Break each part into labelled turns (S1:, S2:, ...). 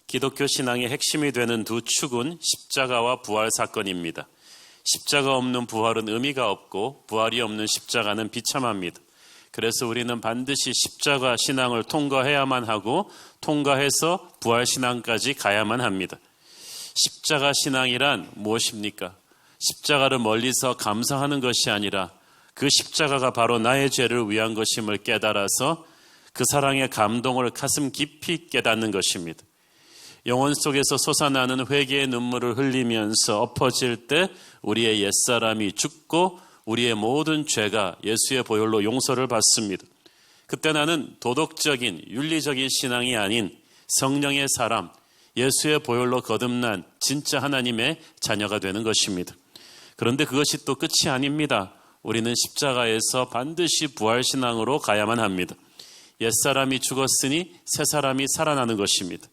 S1: 기독교 신앙의 핵심이 되는 두 축은 십자가와 부활 사건입니다. 십자가 없는 부활은 의미가 없고 부활이 없는 십자가는 비참합니다. 그래서 우리는 반드시 십자가 신앙을 통과해야만 하고 통과해서 부활 신앙까지 가야만 합니다. 십자가 신앙이란 무엇입니까? 십자가를 멀리서 감상하는 것이 아니라 그 십자가가 바로 나의 죄를 위한 것임을 깨달아서 그 사랑의 감동을 가슴 깊이 깨닫는 것입니다. 영혼 속에서 솟아나는 회개의 눈물을 흘리면서 엎어질 때 우리의 옛사람이 죽고 우리의 모든 죄가 예수의 보혈로 용서를 받습니다. 그때 나는 도덕적인 윤리적인 신앙이 아닌 성령의 사람, 예수의 보혈로 거듭난 진짜 하나님의 자녀가 되는 것입니다. 그런데 그것이 또 끝이 아닙니다. 우리는 십자가에서 반드시 부활신앙으로 가야만 합니다. 옛사람이 죽었으니 새사람이 살아나는 것입니다.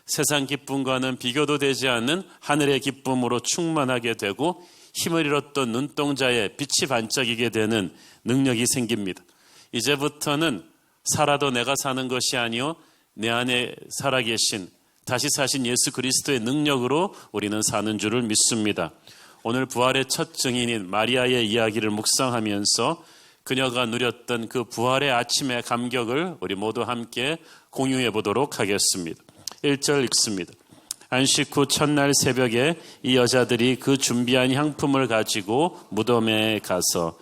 S1: 세상 기쁨과는 비교도 되지 않는 하늘의 기쁨으로 충만하게 되고 힘을 잃었던 눈동자에 빛이 반짝이게 되는 능력이 생깁니다. 이제부터는 살아도 내가 사는 것이 아니요 내 안에 살아계신 다시 사신 예수 그리스도의 능력으로 우리는 사는 줄을 믿습니다. 오늘 부활의 첫 증인인 마리아의 이야기를 묵상하면서 그녀가 누렸던 그 부활의 아침의 감격을 우리 모두 함께 공유해 보도록 하겠습니다. 1절 읽습니다. 안식 후 첫날 새벽에 이 여자들이 그 준비한 향품을 가지고 무덤에 가서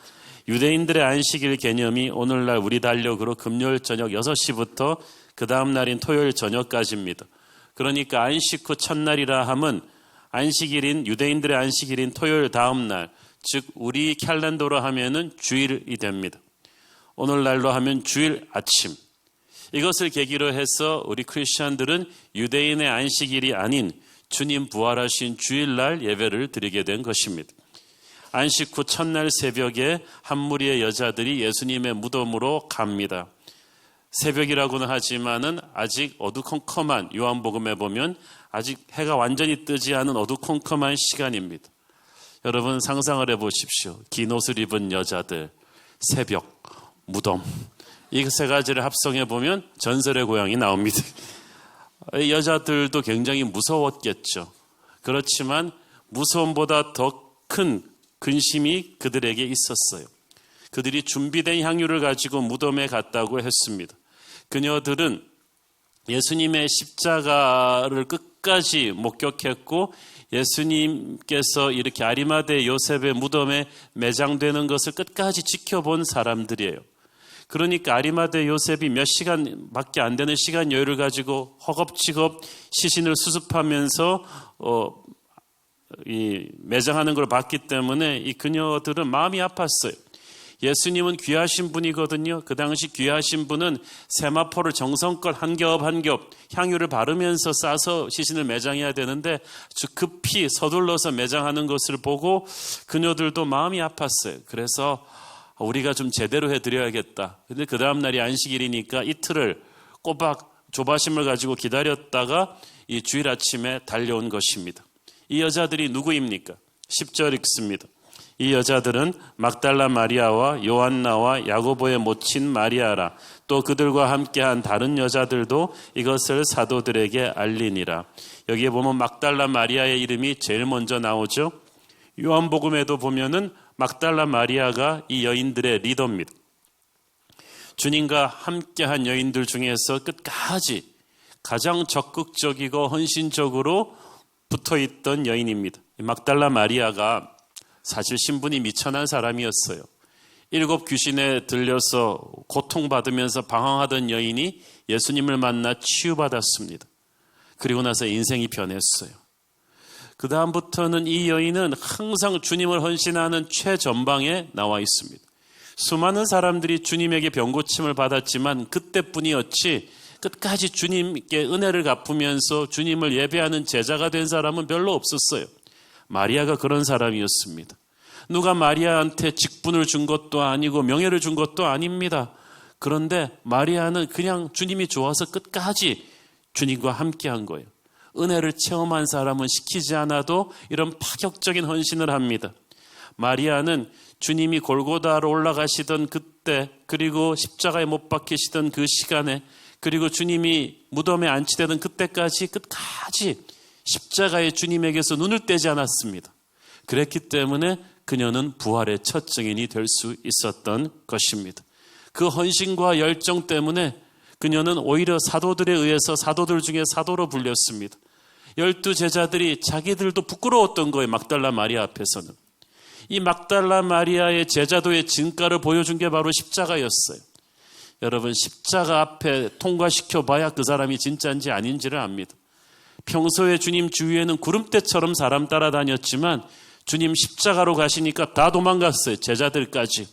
S1: 유대인들의 안식일 개념이 오늘날 우리 달력으로 금요일 저녁 6시부터 그 다음 날인 토요일 저녁까지입니다. 그러니까 안식 후 첫날이라 함은 안식일인 유대인들의 안식일인 토요일 다음 날, 즉 우리 캘린더로 하면은 주일이 됩니다. 오늘날로 하면 주일 아침. 이것을 계기로 해서 우리 크리스천들은 유대인의 안식일이 아닌 주님 부활하신 주일날 예배를 드리게 된 것입니다. 안식 후 첫날 새벽에 한 무리의 여자들이 예수님의 무덤으로 갑니다. 새벽이라고는 하지만은 아직 어두컴컴한, 요한복음에 보면 아직 해가 완전히 뜨지 않은 어두컴컴한 시간입니다. 여러분 상상을 해보십시오. 긴 옷을 입은 여자들, 새벽, 무덤, 이 세 가지를 합성해 보면 전설의 고향이 나옵니다. 여자들도 굉장히 무서웠겠죠. 그렇지만 무서움보다 더 큰 근심이 그들에게 있었어요. 그들이 준비된 향유를 가지고 무덤에 갔다고 했습니다. 그녀들은 예수님의 십자가를 끝까지 목격했고 예수님께서 이렇게 아리마대 요셉의 무덤에 매장되는 것을 끝까지 지켜본 사람들이에요. 그러니까 아리마대 요셉이 몇 시간밖에 안 되는 시간 여유를 가지고 허겁지겁 시신을 수습하면서 매장하는 걸 봤기 때문에 이 그녀들은 마음이 아팠어요. 예수님은 귀하신 분이거든요. 그 당시 귀하신 분은 세마포를 정성껏 한 겹 한 겹 향유를 바르면서 싸서 시신을 매장해야 되는데 급히 서둘러서 매장하는 것을 보고 그녀들도 마음이 아팠어요. 그래서 우리가 좀 제대로 해드려야겠다. 근데 그 다음 날이 안식일이니까 이틀을 꼬박 조바심을 가지고 기다렸다가 이 주일 아침에 달려온 것입니다. 이 여자들이 누구입니까? 10절 읽습니다. 이 여자들은 막달라 마리아와 요한나와 야고보의 모친 마리아라. 또 그들과 함께한 다른 여자들도 이것을 사도들에게 알리니라. 여기에 보면 막달라 마리아의 이름이 제일 먼저 나오죠. 요한복음에도 보면은 막달라 마리아가 이 여인들의 리더입니다. 주님과 함께한 여인들 중에서 끝까지 가장 적극적이고 헌신적으로 붙어있던 여인입니다. 막달라 마리아가 사실 신분이 미천한 사람이었어요. 7 귀신에 들려서 고통받으면서 방황하던 여인이 예수님을 만나 치유받았습니다. 그리고 나서 인생이 변했어요. 그 다음부터는 이 여인은 항상 주님을 헌신하는 최전방에 나와 있습니다. 수많은 사람들이 주님에게 병고침을 받았지만 그때뿐이었지 끝까지 주님께 은혜를 갚으면서 주님을 예배하는 제자가 된 사람은 별로 없었어요. 마리아가 그런 사람이었습니다. 누가 마리아한테 직분을 준 것도 아니고 명예를 준 것도 아닙니다. 그런데 마리아는 그냥 주님이 좋아서 끝까지 주님과 함께한 거예요. 은혜를 체험한 사람은 시키지 않아도 이런 파격적인 헌신을 합니다. 마리아는 주님이 골고다로 올라가시던 그때 그리고 십자가에 못 박히시던 그 시간에 그리고 주님이 무덤에 안치되던 그때까지 끝까지 십자가의 주님에게서 눈을 떼지 않았습니다. 그랬기 때문에 그녀는 부활의 첫 증인이 될 수 있었던 것입니다. 그 헌신과 열정 때문에 그녀는 오히려 사도들에 의해서 사도들 중에 사도로 불렸습니다. 12 제자들이 자기들도 부끄러웠던 거예요. 막달라 마리아 앞에서는. 이 막달라 마리아의 제자도의 진가를 보여준 게 바로 십자가였어요. 여러분, 십자가 앞에 통과시켜 봐야 그 사람이 진짜인지 아닌지를 압니다. 평소에 주님 주위에는 구름대처럼 사람 따라다녔지만 주님 십자가로 가시니까 다 도망갔어요. 제자들까지.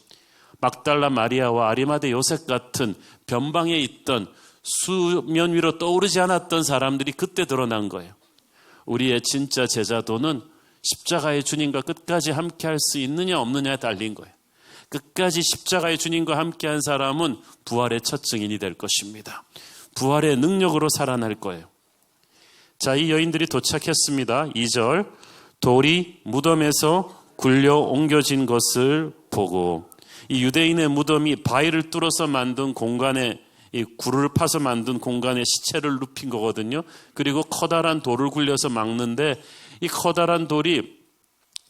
S1: 막달라 마리아와 아리마대 요셉 같은 변방에 있던 수면 위로 떠오르지 않았던 사람들이 그때 드러난 거예요. 우리의 진짜 제자도는 십자가의 주님과 끝까지 함께할 수 있느냐 없느냐에 달린 거예요. 끝까지 십자가의 주님과 함께한 사람은 부활의 첫 증인이 될 것입니다. 부활의 능력으로 살아날 거예요. 자, 이 여인들이 도착했습니다. 2절, 돌이 무덤에서 굴려 옮겨진 것을 보고. 이 유대인의 무덤이 바위를 뚫어서 만든 공간에, 이 굴을 파서 만든 공간에 시체를 눕힌 거거든요. 그리고 커다란 돌을 굴려서 막는데 이 커다란 돌이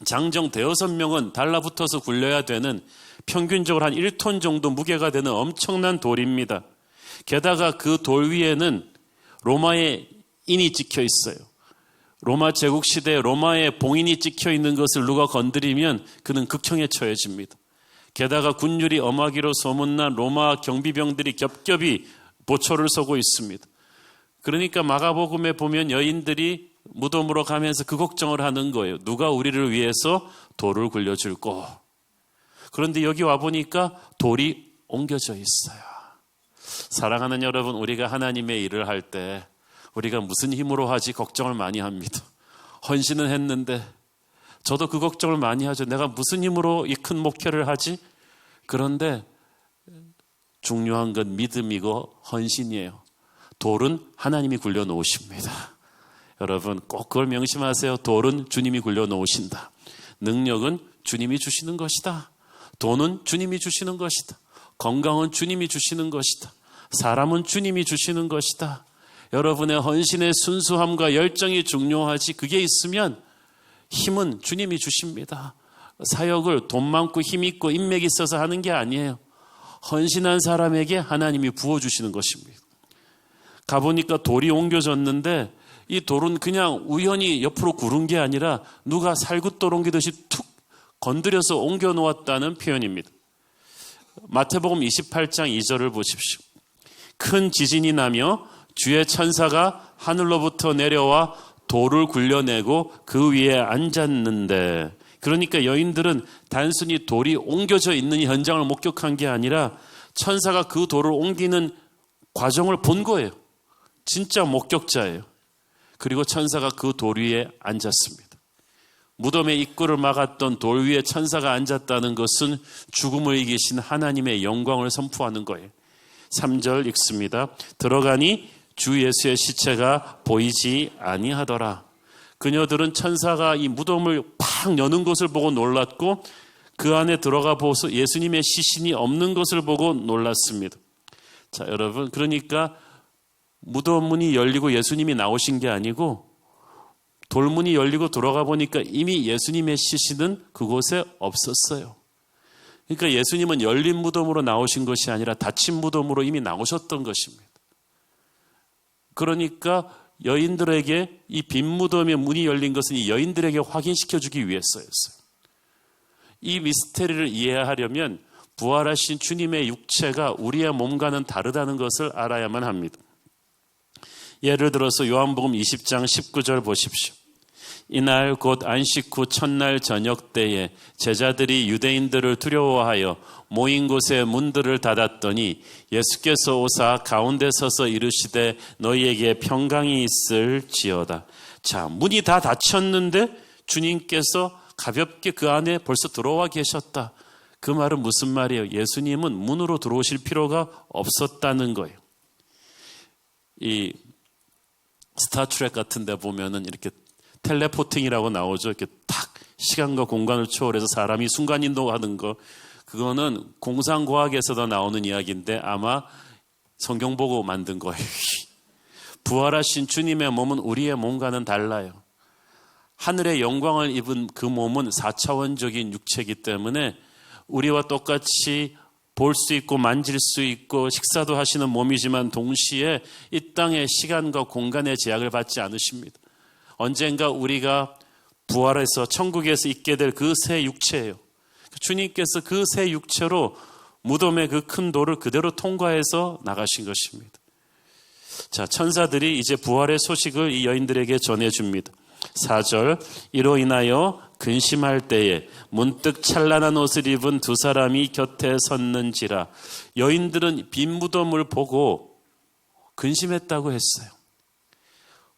S1: 장정 대여섯 명은 달라붙어서 굴려야 되는, 평균적으로 한 1톤 정도 무게가 되는 엄청난 돌입니다. 게다가 그 돌 위에는 로마의 인이 찍혀 있어요. 로마 제국 시대에 로마의 봉인이 찍혀 있는 것을 누가 건드리면 그는 극형에 처해집니다. 게다가 군율이 엄하기로 소문난 로마 경비병들이 겹겹이 보초를 서고 있습니다. 그러니까 마가복음에 보면 여인들이 무덤으로 가면서 그 걱정을 하는 거예요. 누가 우리를 위해서 돌을 굴려줄꼬. 그런데 여기 와보니까 돌이 옮겨져 있어요. 사랑하는 여러분, 우리가 하나님의 일을 할 때 우리가 무슨 힘으로 하지 걱정을 많이 합니다. 헌신은 했는데 저도 그 걱정을 많이 하죠. 내가 무슨 힘으로 이 큰 목회를 하지? 그런데 중요한 건 믿음이고 헌신이에요. 돌은 하나님이 굴려놓으십니다. 여러분 꼭 그걸 명심하세요. 돌은 주님이 굴려놓으신다. 능력은 주님이 주시는 것이다. 돈은 주님이 주시는 것이다. 건강은 주님이 주시는 것이다. 사람은 주님이 주시는 것이다. 여러분의 헌신의 순수함과 열정이 중요하지, 그게 있으면 힘은 주님이 주십니다. 사역을 돈 많고 힘 있고 인맥이 있어서 하는 게 아니에요. 헌신한 사람에게 하나님이 부어주시는 것입니다. 가보니까 돌이 옮겨졌는데 이 돌은 그냥 우연히 옆으로 구른 게 아니라 누가 살굿돌 옮기듯이 툭 건드려서 옮겨 놓았다는 표현입니다. 마태복음 28장 2절을 보십시오. 큰 지진이 나며 주의 천사가 하늘로부터 내려와 돌을 굴려내고 그 위에 앉았는데, 그러니까 여인들은 단순히 돌이 옮겨져 있는 현장을 목격한 게 아니라 천사가 그 돌을 옮기는 과정을 본 거예요. 진짜 목격자예요. 그리고 천사가 그 돌 위에 앉았습니다. 무덤의 입구를 막았던 돌 위에 천사가 앉았다는 것은 죽음을 이기신 하나님의 영광을 선포하는 거예요. 3절 읽습니다. 들어가니 주 예수의 시체가 보이지 아니하더라. 그녀들은 천사가 이 무덤을 팍 여는 것을 보고 놀랐고 그 안에 들어가 보서 예수님의 시신이 없는 것을 보고 놀랐습니다. 자, 여러분, 그러니까 무덤 문이 열리고 예수님이 나오신 게 아니고 돌문이 열리고 들어가 보니까 이미 예수님의 시신은 그곳에 없었어요. 그러니까 예수님은 열린 무덤으로 나오신 것이 아니라 닫힌 무덤으로 이미 나오셨던 것입니다. 그러니까 여인들에게 이 빈 무덤의 문이 열린 것은 이 여인들에게 확인시켜주기 위해서였어요. 이 미스테리를 이해하려면 부활하신 주님의 육체가 우리의 몸과는 다르다는 것을 알아야만 합니다. 예를 들어서 요한복음 20장 19절 보십시오. 이날 곧 안식 후 첫날 저녁 때에 제자들이 유대인들을 두려워하여 모인 곳에 문들을 닫았더니 예수께서 오사 가운데 서서 이르시되 너희에게 평강이 있을지어다. 자, 문이 다 닫혔는데 주님께서 가볍게 그 안에 벌써 들어와 계셨다. 그 말은 무슨 말이에요? 예수님은 문으로 들어오실 필요가 없었다는 거예요. 이 스타트랙 같은 데 보면은 이렇게 텔레포팅이라고 나오죠. 이렇게 탁 시간과 공간을 초월해서 사람이 순간이동하는 거. 그거는 공상과학에서도 나오는 이야기인데 아마 성경 보고 만든 거예요. 부활하신 주님의 몸은 우리의 몸과는 달라요. 하늘의 영광을 입은 그 몸은 4차원적인 육체이기 때문에 우리와 똑같이 볼 수 있고 만질 수 있고 식사도 하시는 몸이지만 동시에 이 땅의 시간과 공간의 제약을 받지 않으십니다. 언젠가 우리가 부활해서 천국에서 있게 될 그 새 육체예요. 주님께서 그 새 육체로 무덤의 그 큰 돌을 그대로 통과해서 나가신 것입니다. 자, 천사들이 이제 부활의 소식을 이 여인들에게 전해줍니다. 4절, 이로 인하여 근심할 때에 문득 찬란한 옷을 입은 두 사람이 곁에 섰는지라. 여인들은 빈 무덤을 보고 근심했다고 했어요.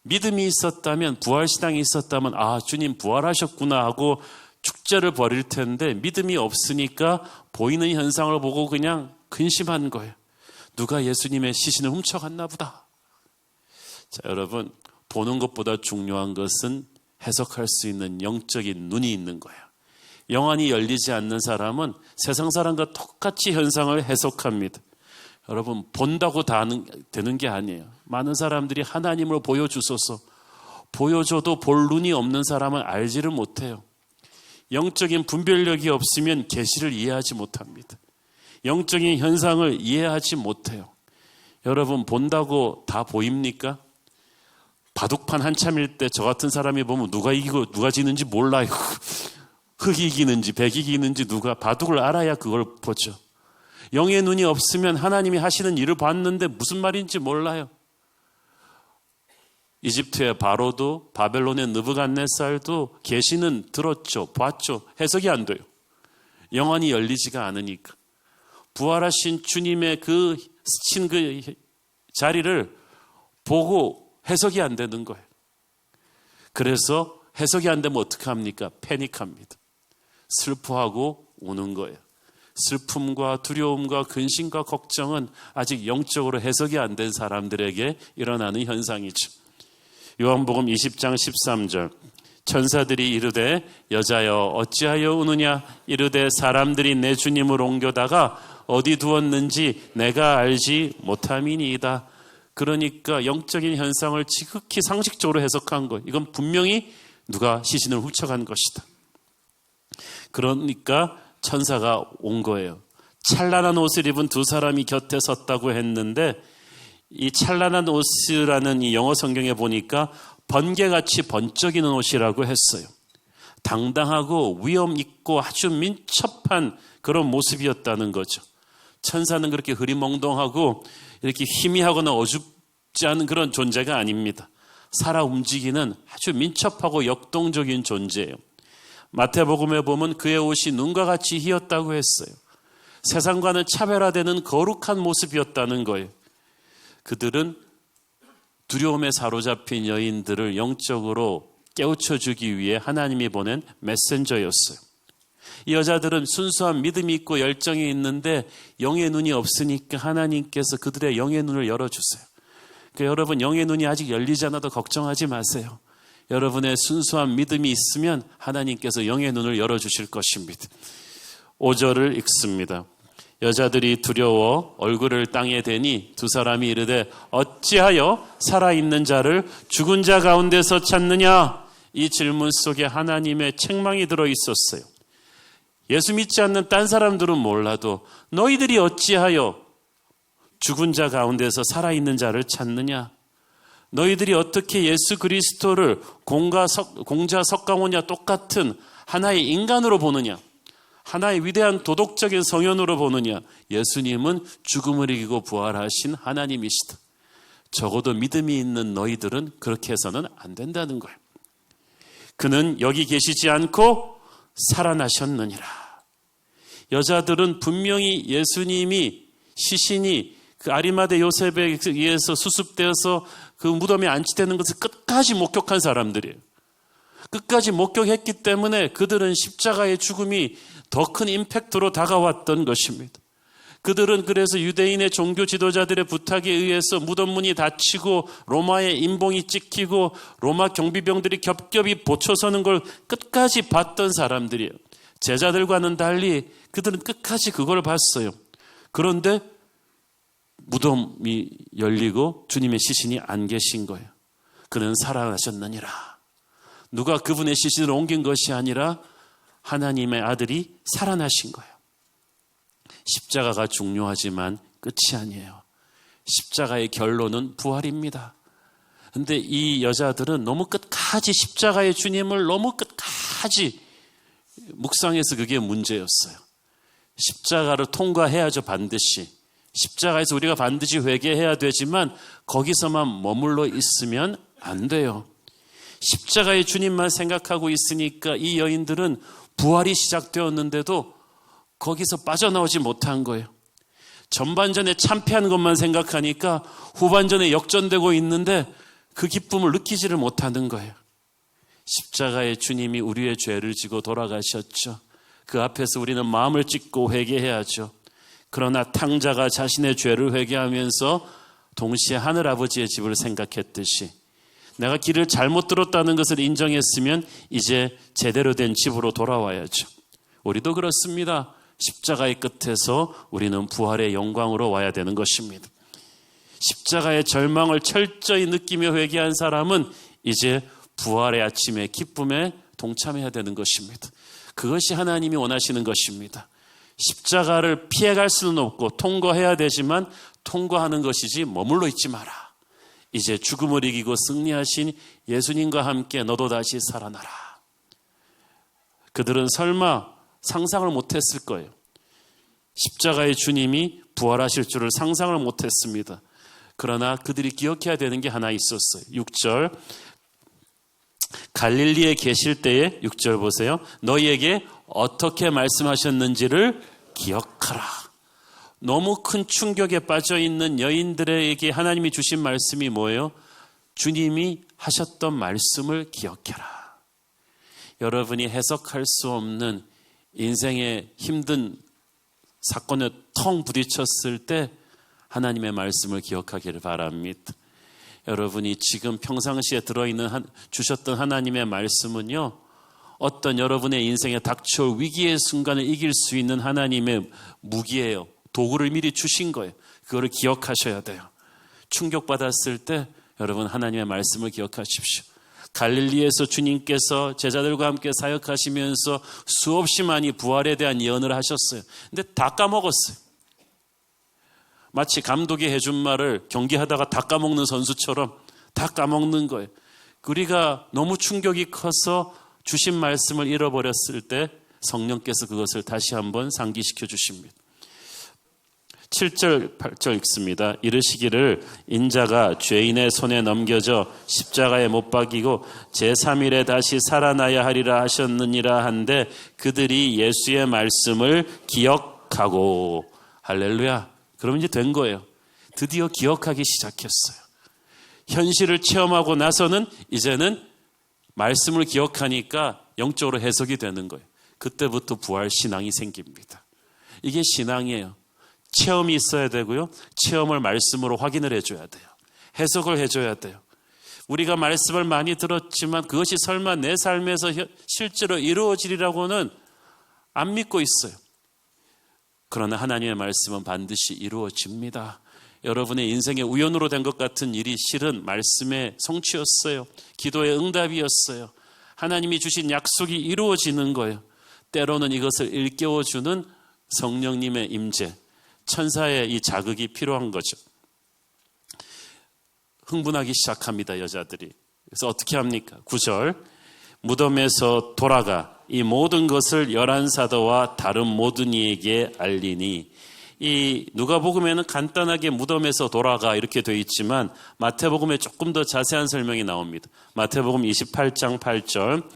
S1: 믿음이 있었다면, 부활신앙이 있었다면 주님 부활하셨구나 하고 축제를 벌일 텐데 믿음이 없으니까 보이는 현상을 보고 그냥 근심한 거예요. 누가 예수님의 시신을 훔쳐갔나 보다. 자, 여러분, 보는 것보다 중요한 것은 해석할 수 있는 영적인 눈이 있는 거예요. 영안이 열리지 않는 사람은 세상 사람과 똑같이 현상을 해석합니다. 여러분, 본다고 다 되는 게 아니에요. 많은 사람들이 하나님을 보여주소서, 보여줘도 볼 눈이 없는 사람은 알지를 못해요. 영적인 분별력이 없으면 계시를 이해하지 못합니다. 영적인 현상을 이해하지 못해요. 여러분, 본다고 다 보입니까? 바둑판 한참일 때 저 같은 사람이 보면 누가 이기고 누가 지는지 몰라요. 흑이 이기는지 백이 이기는지 누가, 바둑을 알아야 그걸 보죠. 영의 눈이 없으면 하나님이 하시는 일을 봤는데 무슨 말인지 몰라요. 이집트의 바로도, 바벨론의 느부갓네살도 계시는 들었죠, 봤죠. 해석이 안 돼요. 영안이 열리지가 않으니까. 부활하신 주님의 그 스친 그 자리를 보고 해석이 안 되는 거예요. 그래서 해석이 안 되면 어떻게 합니까? 패닉합니다. 슬퍼하고 우는 거예요. 슬픔과 두려움과 근심과 걱정은 아직 영적으로 해석이 안 된 사람들에게 일어나는 현상이죠. 요한복음 20장 13절, 천사들이 이르되 여자여 어찌하여 우느냐, 이르되 사람들이 내 주님을 옮겨다가 어디 두었는지 내가 알지 못함이니이다. 그러니까 영적인 현상을 지극히 상식적으로 해석한 것, 이건 분명히 누가 시신을 훔쳐간 것이다. 그러니까 천사가 온 거예요. 찬란한 옷을 입은 두 사람이 곁에 섰다고 했는데, 이 찬란한 옷이라는 이 영어 성경에 보니까 번개같이 번쩍이는 옷이라고 했어요. 당당하고 위엄 있고 아주 민첩한 그런 모습이었다는 거죠. 천사는 그렇게 흐리멍덩하고 이렇게 희미하거나 어줍지 않은 그런 존재가 아닙니다. 살아 움직이는 아주 민첩하고 역동적인 존재예요. 마태복음에 보면 그의 옷이 눈과 같이 희었다고 했어요. 세상과는 차별화되는 거룩한 모습이었다는 거예요. 그들은 두려움에 사로잡힌 여인들을 영적으로 깨우쳐주기 위해 하나님이 보낸 메신저였어요. 이 여자들은 순수한 믿음이 있고 열정이 있는데 영의 눈이 없으니까 하나님께서 그들의 영의 눈을 열어주세요. 그러니까 여러분, 영의 눈이 아직 열리지 않아도 걱정하지 마세요. 여러분의 순수한 믿음이 있으면 하나님께서 영의 눈을 열어주실 것입니다. 5절을 읽습니다. 여자들이 두려워 얼굴을 땅에 대니 두 사람이 이르되 어찌하여 살아있는 자를 죽은 자 가운데서 찾느냐? 이 질문 속에 하나님의 책망이 들어있었어요. 예수 믿지 않는 딴 사람들은 몰라도 너희들이 어찌하여 죽은 자 가운데서 살아있는 자를 찾느냐? 너희들이 어떻게 예수 그리스도를 공자 석가모니와 똑같은 하나의 인간으로 보느냐? 하나의 위대한 도덕적인 성현으로 보느냐? 예수님은 죽음을 이기고 부활하신 하나님이시다. 적어도 믿음이 있는 너희들은 그렇게 해서는 안 된다는 거예요. 그는 여기 계시지 않고 살아나셨느니라. 여자들은 분명히 예수님이 시신이 그 아리마대 요셉에 의해서 수습되어서 그 무덤에 안치되는 것을 끝까지 목격한 사람들이에요. 끝까지 목격했기 때문에 그들은 십자가의 죽음이 더 큰 임팩트로 다가왔던 것입니다. 그들은 그래서 유대인의 종교 지도자들의 부탁에 의해서 무덤 문이 닫히고 로마의 인봉이 찍히고 로마 경비병들이 겹겹이 보초서는 걸 끝까지 봤던 사람들이에요. 제자들과는 달리 그들은 끝까지 그걸 봤어요. 그런데 무덤이 열리고 주님의 시신이 안 계신 거예요. 그는 살아나셨느니라. 누가 그분의 시신을 옮긴 것이 아니라 하나님의 아들이 살아나신 거예요. 십자가가 중요하지만 끝이 아니에요. 십자가의 결론은 부활입니다. 근데 이 여자들은 너무 끝까지 십자가의 주님을 너무 끝까지 묵상해서 그게 문제였어요. 십자가를 통과해야죠, 반드시. 십자가에서 우리가 반드시 회개해야 되지만 거기서만 머물러 있으면 안 돼요. 십자가의 주님만 생각하고 있으니까 이 여인들은 부활이 시작되었는데도 거기서 빠져나오지 못한 거예요. 전반전에 참패한 것만 생각하니까 후반전에 역전되고 있는데 그 기쁨을 느끼지를 못하는 거예요. 십자가의 주님이 우리의 죄를 지고 돌아가셨죠. 그 앞에서 우리는 마음을 찢고 회개해야죠. 그러나 탕자가 자신의 죄를 회개하면서 동시에 하늘아버지의 집을 생각했듯이 내가 길을 잘못 들었다는 것을 인정했으면 이제 제대로 된 집으로 돌아와야죠. 우리도 그렇습니다. 십자가의 끝에서 우리는 부활의 영광으로 와야 되는 것입니다. 십자가의 절망을 철저히 느끼며 회개한 사람은 이제 부활의 아침의 기쁨에 동참해야 되는 것입니다. 그것이 하나님이 원하시는 것입니다. 십자가를 피해갈 수는 없고 통과해야 되지만 통과하는 것이지 머물러 있지 마라. 이제 죽음을 이기고 승리하신 예수님과 함께 너도 다시 살아나라. 그들은 설마 상상을 못했을 거예요. 십자가의 주님이 부활하실 줄을 상상을 못했습니다. 그러나 그들이 기억해야 되는 게 하나 있었어요. 6절 갈릴리에 계실 때에 6절 보세요. 너희에게 어떻게 말씀하셨는지를 기억하라. 너무 큰 충격에 빠져있는 여인들에게 하나님이 주신 말씀이 뭐예요? 주님이 하셨던 말씀을 기억해라. 여러분이 해석할 수 없는 인생의 힘든 사건에 텅 부딪혔을 때 하나님의 말씀을 기억하기를 바랍니다. 여러분이 지금 평상시에 들어있는 주셨던 하나님의 말씀은요, 어떤 여러분의 인생에 닥쳐올 위기의 순간을 이길 수 있는 하나님의 무기예요. 도구를 미리 주신 거예요. 그거를 기억하셔야 돼요. 충격받았을 때 여러분 하나님의 말씀을 기억하십시오. 갈릴리에서 주님께서 제자들과 함께 사역하시면서 수없이 많이 부활에 대한 예언을 하셨어요. 근데 다 까먹었어요. 마치 감독이 해준 말을 경기하다가 다 까먹는 선수처럼 다 까먹는 거예요. 우리가 너무 충격이 커서 주신 말씀을 잃어버렸을 때 성령께서 그것을 다시 한번 상기시켜 주십니다. 7절, 8절 읽습니다. 이르시기를 인자가 죄인의 손에 넘겨져 십자가에 못 박이고 제3일에 다시 살아나야 하리라 하셨느니라 한데 그들이 예수의 말씀을 기억하고 할렐루야. 그러면 이제 된 거예요. 드디어 기억하기 시작했어요. 현실을 체험하고 나서는 이제는 말씀을 기억하니까 영적으로 해석이 되는 거예요. 그때부터 부활 신앙이 생깁니다. 이게 신앙이에요. 체험이 있어야 되고요. 체험을 말씀으로 확인을 해줘야 돼요. 해석을 해줘야 돼요. 우리가 말씀을 많이 들었지만 그것이 설마 내 삶에서 실제로 이루어지리라고는 안 믿고 있어요. 그러나 하나님의 말씀은 반드시 이루어집니다. 여러분의 인생에 우연으로 된 것 같은 일이 실은 말씀의 성취였어요. 기도의 응답이었어요. 하나님이 주신 약속이 이루어지는 거예요. 때로는 이것을 일깨워주는 성령님의 임재, 천사의 이 자극이 필요한 거죠. 흥분하기 시작합니다, 여자들이. 그래서 어떻게 합니까? 9절 무덤에서 돌아가 이 모든 것을 열한 사도와 다른 모든 이에게 알리니. 이 누가복음에는 간단하게 무덤에서 돌아가 이렇게 되어 있지만 마태복음에 조금 더 자세한 설명이 나옵니다. 마태복음 28장 8절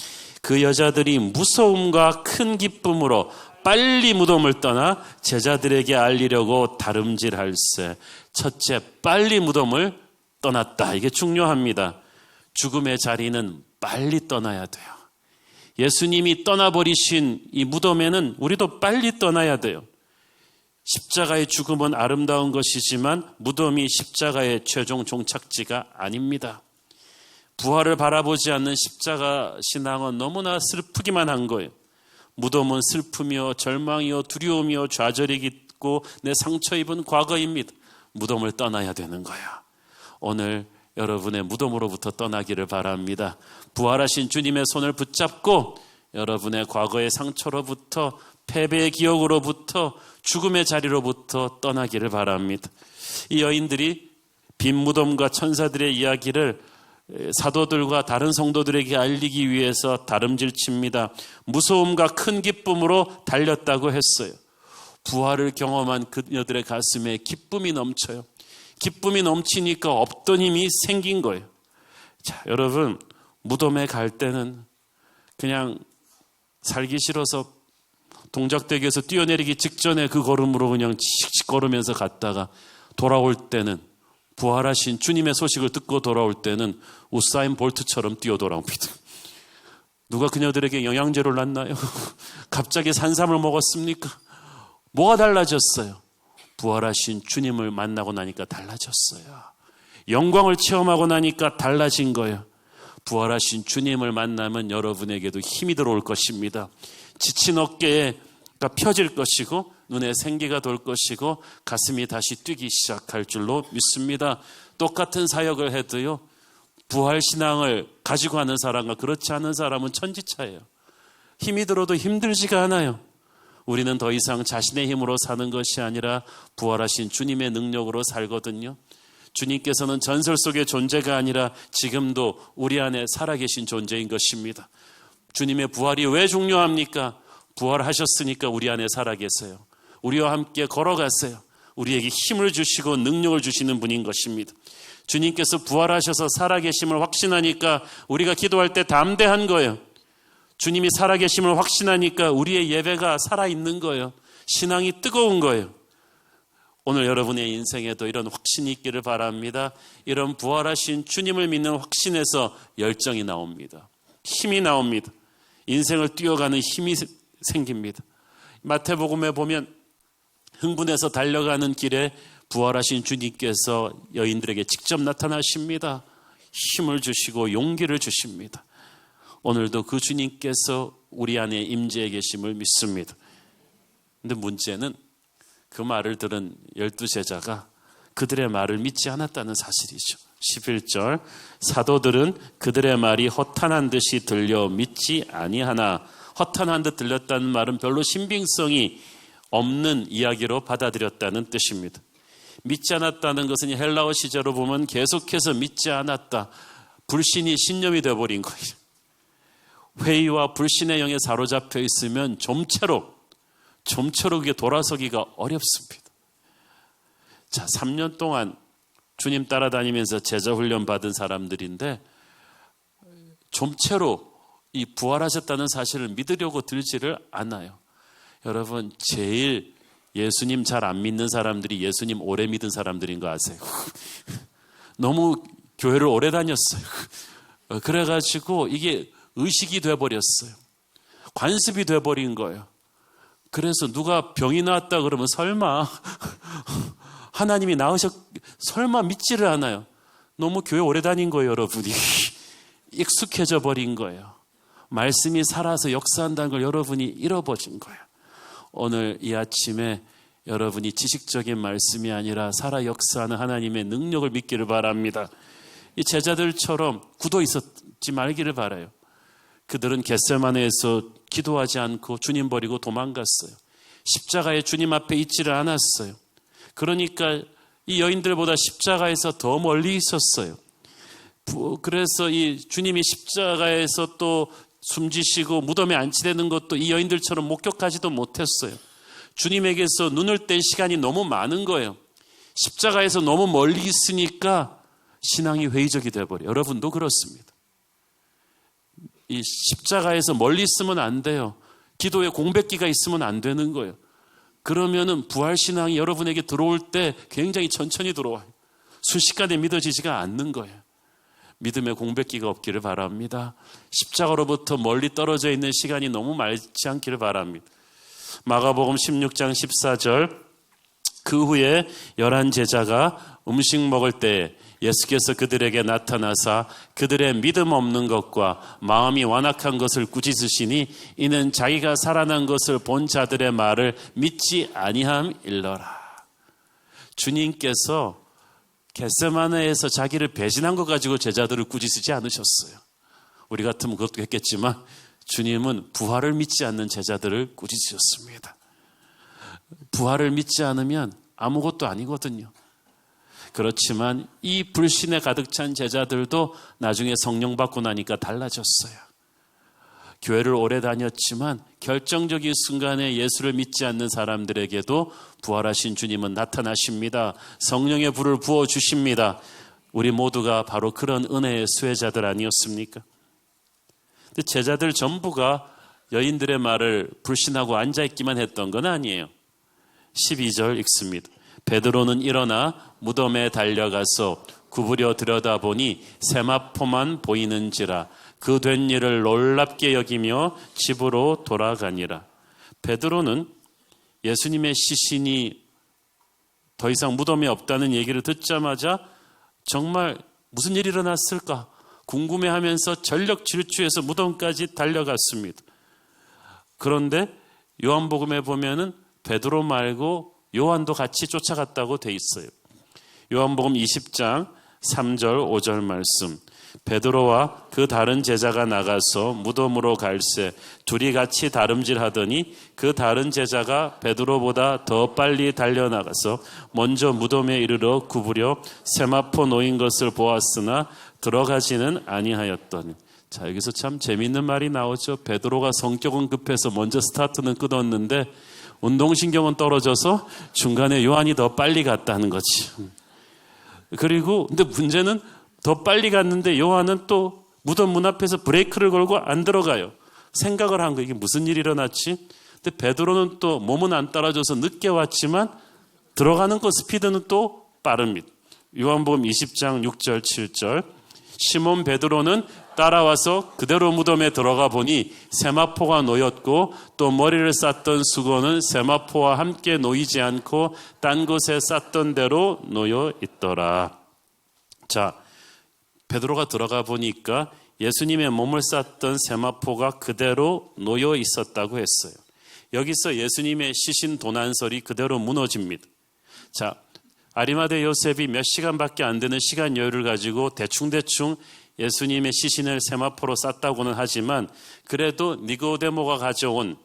S1: 그 여자들이 무서움과 큰 기쁨으로 빨리 무덤을 떠나 제자들에게 알리려고 다름질할세. 첫째, 빨리 무덤을 떠났다. 이게 중요합니다. 죽음의 자리는 빨리 떠나야 돼요. 예수님이 떠나버리신 이 무덤에는 우리도 빨리 떠나야 돼요. 십자가의 죽음은 아름다운 것이지만 무덤이 십자가의 최종 종착지가 아닙니다. 부활을 바라보지 않는 십자가 신앙은 너무나 슬프기만 한 거예요. 무덤은 슬프며 절망이요 두려움이요 좌절이고 내 상처 입은 과거입니다. 무덤을 떠나야 되는 거야. 오늘 여러분의 무덤으로부터 떠나기를 바랍니다. 부활하신 주님의 손을 붙잡고 여러분의 과거의 상처로부터, 패배의 기억으로부터, 죽음의 자리로부터 떠나기를 바랍니다. 이 여인들이 빈 무덤과 천사들의 이야기를 사도들과 다른 성도들에게 알리기 위해서 다름질칩니다. 무서움과 큰 기쁨으로 달렸다고 했어요. 부활을 경험한 그녀들의 가슴에 기쁨이 넘쳐요. 기쁨이 넘치니까 없던 힘이 생긴 거예요. 자, 여러분, 무덤에 갈 때는 그냥 살기 싫어서 동작대기에서 뛰어내리기 직전에 그 걸음으로 그냥 칙칙 걸으면서 갔다가 돌아올 때는, 부활하신 주님의 소식을 듣고 돌아올 때는 우사인 볼트처럼 뛰어 돌아옵니다. 누가 그녀들에게 영양제를 놨나요? 갑자기 산삼을 먹었습니까? 뭐가 달라졌어요? 부활하신 주님을 만나고 나니까 달라졌어요. 영광을 체험하고 나니까 달라진 거예요. 부활하신 주님을 만나면 여러분에게도 힘이 들어올 것입니다. 지친 어깨가 펴질 것이고 눈에 생기가 돌 것이고 가슴이 다시 뛰기 시작할 줄로 믿습니다. 똑같은 사역을 해도요, 부활신앙을 가지고 하는 사람과 그렇지 않은 사람은 천지차예요. 힘이 들어도 힘들지가 않아요. 우리는 더 이상 자신의 힘으로 사는 것이 아니라 부활하신 주님의 능력으로 살거든요. 주님께서는 전설 속의 존재가 아니라 지금도 우리 안에 살아계신 존재인 것입니다. 주님의 부활이 왜 중요합니까? 부활하셨으니까 우리 안에 살아계세요. 우리와 함께 걸어가세요. 우리에게 힘을 주시고 능력을 주시는 분인 것입니다. 주님께서 부활하셔서 살아계심을 확신하니까 우리가 기도할 때 담대한 거예요. 주님이 살아계심을 확신하니까 우리의 예배가 살아있는 거예요. 신앙이 뜨거운 거예요. 오늘 여러분의 인생에도 이런 확신이 있기를 바랍니다. 이런 부활하신 주님을 믿는 확신에서 열정이 나옵니다. 힘이 나옵니다. 인생을 뛰어가는 힘이 생깁니다. 마태복음에 보면 흥분해서 달려가는 길에 부활하신 주님께서 여인들에게 직접 나타나십니다. 힘을 주시고 용기를 주십니다. 오늘도 그 주님께서 우리 안에 임재해 계심을 믿습니다. 그런데 문제는 그 말을 들은 12제자가 그들의 말을 믿지 않았다는 사실이죠. 11절, 사도들은 그들의 말이 허탄한 듯이 들려 믿지 아니하나, 허탄한 듯 들렸다는 말은 별로 신빙성이 없는 이야기로 받아들였다는 뜻입니다. 믿지 않았다는 것은 헬라어 시제로 보면 계속해서 믿지 않았다, 불신이 신념이 되어버린 거예요. 회의와 불신의 영에 사로잡혀 있으면 좀처럼 그게 돌아서기가 어렵습니다. 자, 3년 동안 주님 따라다니면서 제자훈련 받은 사람들인데 좀채로 이 부활하셨다는 사실을 믿으려고 들지를 않아요. 여러분, 제일 예수님 잘 안 믿는 사람들이 예수님 오래 믿은 사람들인 거 아세요? 너무 교회를 오래 다녔어요. 그래가지고 이게 의식이 돼버렸어요. 관습이 돼버린 거예요. 그래서 누가 병이 나왔다 그러면 설마 하나님이 설마 믿지를 않아요. 너무 교회 오래 다닌 거예요, 여러분이. 익숙해져 버린 거예요. 말씀이 살아서 역사한다는 걸 여러분이 잃어버린 거예요. 오늘 이 아침에 여러분이 지식적인 말씀이 아니라 살아 역사하는 하나님의 능력을 믿기를 바랍니다. 이 제자들처럼 굳어 있었지 말기를 바라요. 그들은 겟세마네에서 기도하지 않고 주님 버리고 도망갔어요. 십자가에 주님 앞에 있지를 않았어요. 그러니까 이 여인들보다 십자가에서 더 멀리 있었어요. 그래서 이 주님이 십자가에서 또 숨지시고 무덤에 안치되는 것도 이 여인들처럼 목격하지도 못했어요. 주님에게서 눈을 뗀 시간이 너무 많은 거예요. 십자가에서 너무 멀리 있으니까 신앙이 회의적이 되어버려요. 여러분도 그렇습니다. 이 십자가에서 멀리 있으면 안 돼요. 기도에 공백기가 있으면 안 되는 거예요. 그러면은 부활신앙이 여러분에게 들어올 때 굉장히 천천히 들어와요. 순식간에 믿어지지가 않는 거예요. 믿음의 공백기가 없기를 바랍니다. 십자가로부터 멀리 떨어져 있는 시간이 너무 많지 않기를 바랍니다. 마가복음 16장 14절, 그 후에 11제자가 음식 먹을 때 예수께서 그들에게 나타나사 그들의 믿음 없는 것과 마음이 완악한 것을 꾸짖으시니 이는 자기가 살아난 것을 본 자들의 말을 믿지 아니함일러라. 주님께서 겟세마네에서 자기를 배신한 것 가지고 제자들을 꾸짖지 않으셨어요. 우리 같으면 그것도 했겠지만 주님은 부활을 믿지 않는 제자들을 꾸짖으셨습니다. 부활을 믿지 않으면 아무것도 아니거든요. 그렇지만 이 불신에 가득 찬 제자들도 나중에 성령 받고 나니까 달라졌어요. 교회를 오래 다녔지만 결정적인 순간에 예수를 믿지 않는 사람들에게도 부활하신 주님은 나타나십니다. 성령의 불을 부어주십니다. 우리 모두가 바로 그런 은혜의 수혜자들 아니었습니까? 근데 제자들 전부가 여인들의 말을 불신하고 앉아있기만 했던 건 아니에요. 12절 읽습니다. 베드로는 일어나 무덤에 달려가서 구부려 들여다보니 세마포만 보이는지라 그 된 일을 놀랍게 여기며 집으로 돌아가니라. 베드로는 예수님의 시신이 더 이상 무덤에 없다는 얘기를 듣자마자 정말 무슨 일이 일어났을까 궁금해하면서 전력 질주해서 무덤까지 달려갔습니다. 그런데 요한복음에 보면은 베드로 말고 요한도 같이 쫓아갔다고 돼 있어요. 요한복음 20장 3절 5절 말씀. 베드로와 그 다른 제자가 나가서 무덤으로 갈새 둘이 같이 다름질하더니 그 다른 제자가 베드로보다 더 빨리 달려나가서 먼저 무덤에 이르러 구부려 세마포 놓인 것을 보았으나 들어가지는 아니하였더니. 자, 여기서 참 재미있는 말이 나오죠. 베드로가 성격은 급해서 먼저 스타트는 끊었는데 운동신경은 떨어져서 중간에 요한이 더 빨리 갔다는 거지. 그리고 근데 문제는 더 빨리 갔는데 요한은 또 무덤 문 앞에서 브레이크를 걸고 안 들어가요. 생각을 한 거예요. 이게 무슨 일이 일어났지? 근데 베드로는 또 몸은 안 따라줘서 늦게 왔지만 들어가는 거 스피드는 또 빠릅니다. 요한복음 20장 6절 7절. 시몬 베드로는 따라와서 그대로 무덤에 들어가 보니 세마포가 놓였고 또 머리를 쌌던 수건은 세마포와 함께 놓이지 않고 딴 곳에 쌌던 대로 놓여 있더라. 자, 베드로가 들어가 보니까 예수님의 몸을 쌌던 세마포가 그대로 놓여 있었다고 했어요. 여기서 예수님의 시신 도난설이 그대로 무너집니다. 자, 아리마대 요셉이 몇 시간밖에 안 되는 시간 여유를 가지고 대충대충 예수님의 시신을 세마포로 쌌다고는 하지만 그래도 니고데모가 가져온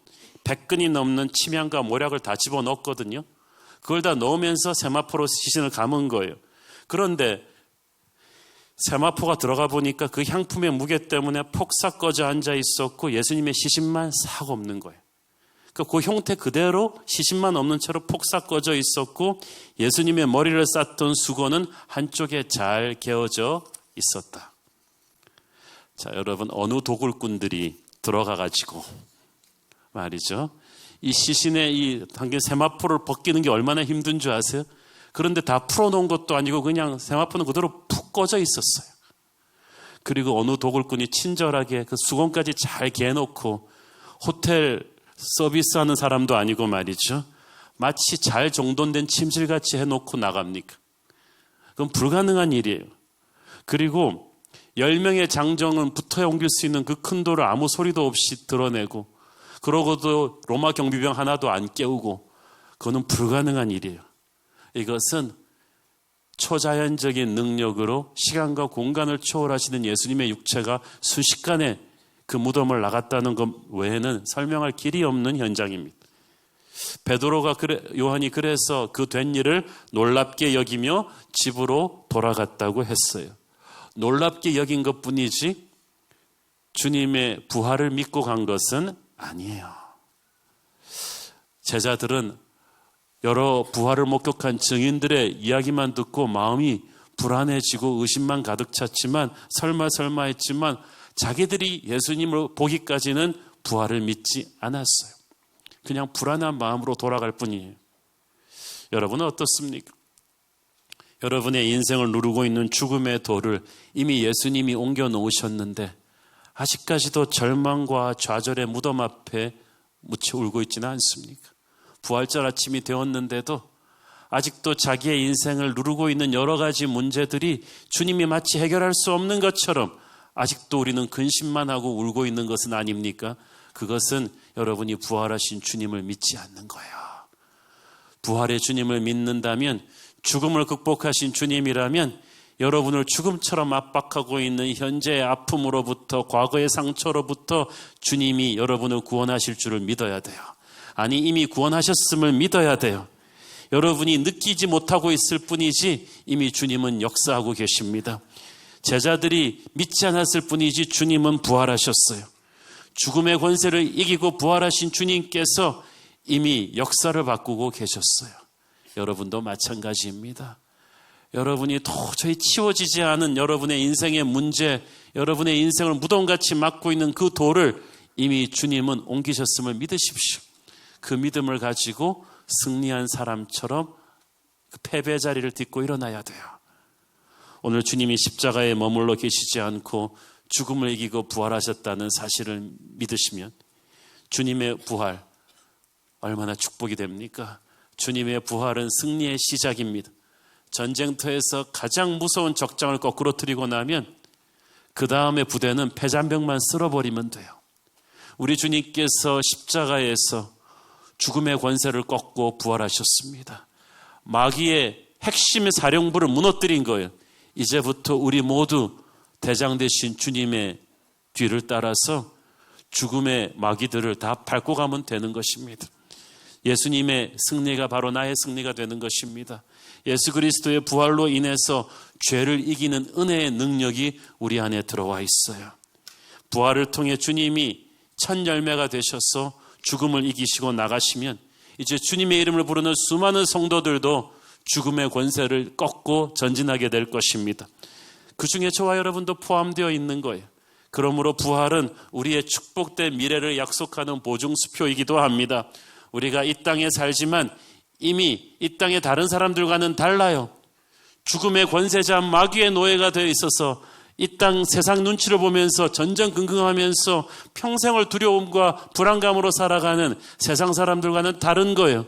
S1: 100근이 넘는 침향과 모략을 다 집어넣었거든요. 그걸 다 넣으면서 세마포로 시신을 감은 거예요. 그런데 세마포가 들어가 보니까 그 향품의 무게 때문에 폭삭 꺼져 앉아 있었고 예수님의 시신만 싹 없는 거예요. 그 형태 그대로 시신만 없는 채로 폭삭 꺼져 있었고 예수님의 머리를 쌌던 수건은 한쪽에 잘 개어져 있었다. 자, 여러분, 어느 도굴꾼들이 들어가가지고 말이죠. 이 시신의 이 당긴 세마포를 벗기는 게 얼마나 힘든 줄 아세요? 그런데 다 풀어놓은 것도 아니고 그냥 세마포는 그대로 푹 꺼져 있었어요. 그리고 어느 도굴꾼이 친절하게 그 수건까지 잘 개놓고 호텔 서비스하는 사람도 아니고 말이죠. 마치 잘 정돈된 침실같이 해놓고 나갑니까? 그건 불가능한 일이에요. 그리고 10명의 장정은 붙어 옮길 수 있는 그 큰 돌을 아무 소리도 없이 드러내고 그러고도 로마 경비병 하나도 안 깨우고 그거는 불가능한 일이에요. 이것은 초자연적인 능력으로 시간과 공간을 초월하시는 예수님의 육체가 순식간에 그 무덤을 나갔다는 것 외에는 설명할 길이 없는 현장입니다. 요한이 그래서 그 된 일을 놀랍게 여기며 집으로 돌아갔다고 했어요. 놀랍게 여긴 것뿐이지 주님의 부활을 믿고 간 것은 아니에요. 제자들은 여러 부활을 목격한 증인들의 이야기만 듣고 마음이 불안해지고 의심만 가득 찼지만 설마 했지만 자기들이 예수님을 보기까지는 부활을 믿지 않았어요. 그냥 불안한 마음으로 돌아갈 뿐이에요. 여러분은 어떻습니까? 여러분의 인생을 누르고 있는 죽음의 돌을 이미 예수님이 옮겨 놓으셨는데 아직까지도 절망과 좌절의 무덤 앞에 묻혀 울고 있지는 않습니까? 부활절 아침이 되었는데도 아직도 자기의 인생을 누르고 있는 여러 가지 문제들이 주님이 마치 해결할 수 없는 것처럼 아직도 우리는 근심만 하고 울고 있는 것은 아닙니까? 그것은 여러분이 부활하신 주님을 믿지 않는 거예요. 부활의 주님을 믿는다면 죽음을 극복하신 주님이라면 여러분을 죽음처럼 압박하고 있는 현재의 아픔으로부터, 과거의 상처로부터 주님이 여러분을 구원하실 줄을 믿어야 돼요. 아니, 이미 구원하셨음을 믿어야 돼요. 여러분이 느끼지 못하고 있을 뿐이지 이미 주님은 역사하고 계십니다. 제자들이 믿지 않았을 뿐이지 주님은 부활하셨어요. 죽음의 권세를 이기고 부활하신 주님께서 이미 역사를 바꾸고 계셨어요. 여러분도 마찬가지입니다. 여러분이 도저히 치워지지 않은 여러분의 인생의 문제, 여러분의 인생을 무덤같이 막고 있는 그 돌을 이미 주님은 옮기셨음을 믿으십시오. 그 믿음을 가지고 승리한 사람처럼 그 패배 자리를 딛고 일어나야 돼요. 오늘 주님이 십자가에 머물러 계시지 않고 죽음을 이기고 부활하셨다는 사실을 믿으시면 주님의 부활 얼마나 축복이 됩니까? 주님의 부활은 승리의 시작입니다. 전쟁터에서 가장 무서운 적장을 거꾸로 틀리고 나면 그 다음에 부대는 패잔병만 쓸어버리면 돼요. 우리 주님께서 십자가에서 죽음의 권세를 꺾고 부활하셨습니다. 마귀의 핵심의 사령부를 무너뜨린 거예요. 이제부터 우리 모두 대장 되신 주님의 뒤를 따라서 죽음의 마귀들을 다 밟고 가면 되는 것입니다. 예수님의 승리가 바로 나의 승리가 되는 것입니다. 예수 그리스도의 부활로 인해서 죄를 이기는 은혜의 능력이 우리 안에 들어와 있어요. 부활을 통해 주님이 첫 열매가 되셔서 죽음을 이기시고 나가시면 이제 주님의 이름을 부르는 수많은 성도들도 죽음의 권세를 꺾고 전진하게 될 것입니다. 그 중에 저와 여러분도 포함되어 있는 거예요. 그러므로 부활은 우리의 축복된 미래를 약속하는 보증수표이기도 합니다. 우리가 이 땅에 살지만 이미 이 땅의 다른 사람들과는 달라요. 죽음의 권세자 마귀의 노예가 되어 있어서 이 땅 세상 눈치를 보면서 전전긍긍하면서 평생을 두려움과 불안감으로 살아가는 세상 사람들과는 다른 거예요.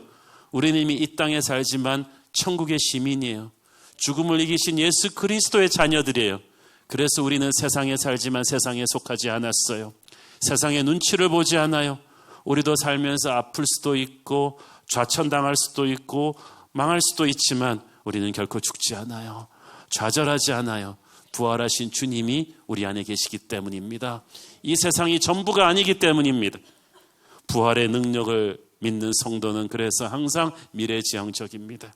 S1: 우리는 이미 이 땅에 살지만 천국의 시민이에요. 죽음을 이기신 예수 그리스도의 자녀들이에요. 그래서 우리는 세상에 살지만 세상에 속하지 않았어요. 세상의 눈치를 보지 않아요. 우리도 살면서 아플 수도 있고 좌천당할 수도 있고 망할 수도 있지만 우리는 결코 죽지 않아요. 좌절하지 않아요. 부활하신 주님이 우리 안에 계시기 때문입니다. 이 세상이 전부가 아니기 때문입니다. 부활의 능력을 믿는 성도는 그래서 항상 미래지향적입니다.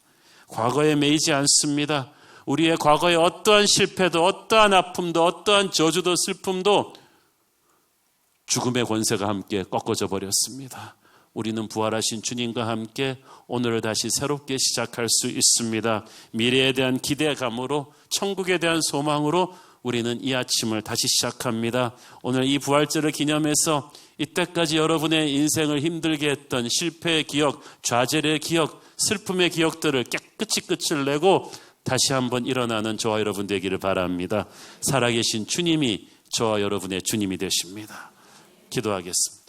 S1: 과거에 매이지 않습니다. 우리의 과거의 어떠한 실패도 어떠한 아픔도 어떠한 저주도 슬픔도 죽음의 권세가 함께 꺾어져 버렸습니다. 우리는 부활하신 주님과 함께 오늘을 다시 새롭게 시작할 수 있습니다. 미래에 대한 기대감으로 천국에 대한 소망으로 우리는 이 아침을 다시 시작합니다. 오늘 이 부활절을 기념해서 이때까지 여러분의 인생을 힘들게 했던 실패의 기억, 좌절의 기억, 슬픔의 기억들을 깨끗이 끝을 내고 다시 한번 일어나는 저와 여러분 되기를 바랍니다. 살아계신 주님이 저와 여러분의 주님이 되십니다. 기도하겠습니다.